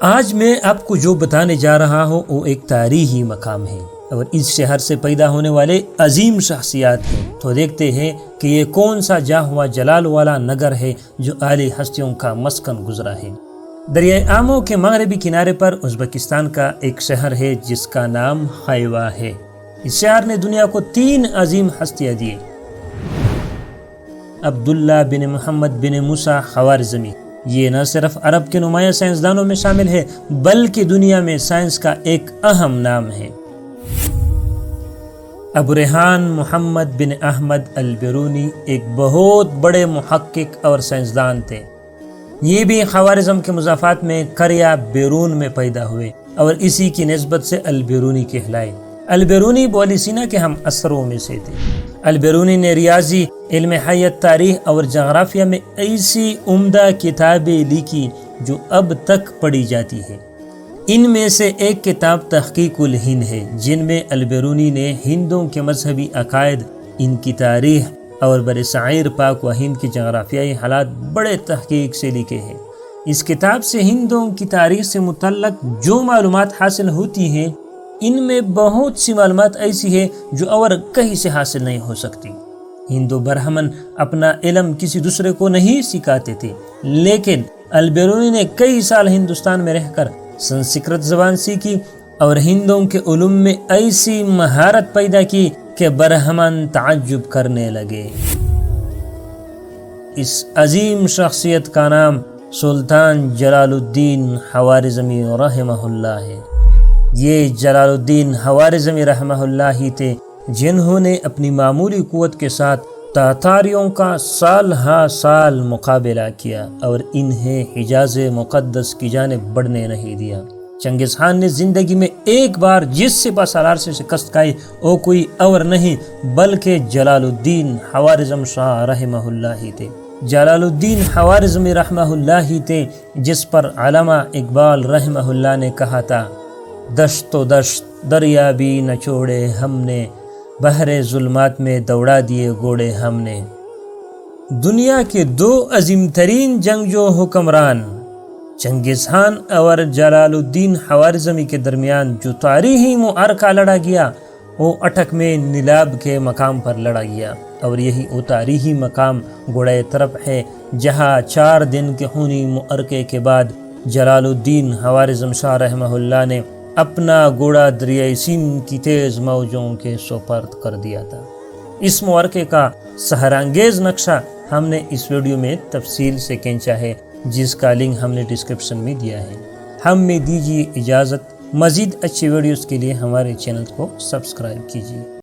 آج میں آپ کو جو بتانے جا رہا ہوں وہ ایک تاریخی مقام ہے اور اس شہر سے پیدا ہونے والے عظیم شخصیات ہیں۔ تو دیکھتے ہیں کہ یہ کون سا جا ہوا جلال والا نگر ہے جو اعلی ہستیوں کا مسکن گزرا ہے۔ دریائے آمو کے مغربی کنارے پر ازبکستان کا ایک شہر ہے جس کا نام خیوا ہے۔ اس شہر نے دنیا کو 3 عظیم ہستیاں دی: عبداللہ بن محمد بن موسیٰ خوارزمی۔ یہ نہ صرف عرب کے نمایاں سائنسدانوں میں شامل ہے بلکہ دنیا میں سائنس کا ایک اہم نام ہے۔ ابو ریحان محمد بن احمد البیرونی ایک بہت بڑے محقق اور سائنسدان تھے۔ یہ بھی خوارزم کے مضافات میں کریا بیرون میں پیدا ہوئے اور اسی کی نسبت سے البیرونی کہلائے۔ البیرونی ابو علی سینا کے ہم اثروں میں سے تھے۔ البیرونی نے ریاضی، علم حیات، تاریخ اور جغرافیہ میں ایسی عمدہ کتابیں لکھی جو اب تک پڑھی جاتی ہے۔ ان میں سے ایک کتاب تحقیق الہند ہے جن میں البیرونی نے ہندوں کے مذہبی عقائد، ان کی تاریخ اور برصغیر پاک و ہند کے جغرافیائی حالات بڑے تحقیق سے لکھے ہیں۔ اس کتاب سے ہندوں کی تاریخ سے متعلق جو معلومات حاصل ہوتی ہیں ان میں بہت سی معلومات ایسی ہے جو اور کہیں سے حاصل نہیں ہو سکتی۔ ہندو برہمن اپنا علم کسی دوسرے کو نہیں سکھاتے تھے، لیکن البیرونی نے کئی سال ہندوستان میں رہ کر سنسکرت زبان سیکھی اور ہندوؤں کے علوم میں ایسی مہارت پیدا کی کہ برہمن تعجب کرنے لگے۔ اس عظیم شخصیت کا نام سلطان جلال الدین خوارزمی رحمہ اللہ ہے۔ یہ جلال الدین خوارزمی رحمہ اللہ ہی تھے جنہوں نے اپنی معمولی قوت کے ساتھ تاتاریوں کا سال ہا سال مقابلہ کیا اور انہیں حجاز مقدس کی جانب بڑھنے نہیں دیا۔ چنگیز خان نے زندگی میں ایک بار جس سپہ سالار سے شکست کھائی وہ کوئی اور نہیں بلکہ جلال الدین خوارزم شاہ رحمہ اللہ ہی تھے۔ جلال الدین خوارزمی رحمہ اللہ ہی تھے جس پر علامہ اقبال رحمہ اللہ نے کہا تھا: دشت و دشت دریا بھی نہ چھوڑے ہم نے، بحر ظلمات میں دوڑا دیے گھوڑے ہم نے۔ دنیا کے 2 عظیم ترین جنگجو حکمران چنگیز خان اور جلال الدین خوارزمی کے درمیان جو تاریخی معرکہ لڑا گیا وہ اٹک میں نیلاب کے مقام پر لڑا گیا، اور یہی وہ تاریخی مقام گوڑۂ طرف ہے جہاں 4 دن کے خونی معرکے کے بعد جلال الدین خوارزم شاہ رحمہ اللہ نے اپنا گھوڑا دریائے سندھ کی تیز موجوں کے سپرد کر دیا تھا۔ اس معرکے کا سحرانگیز نقشہ ہم نے اس ویڈیو میں تفصیل سے کھینچا ہے جس کا لنک ہم نے ڈسکرپشن میں دیا ہے۔ ہم میں دیجیے اجازت، مزید اچھی ویڈیوز کے لیے ہمارے چینل کو سبسکرائب کیجیے۔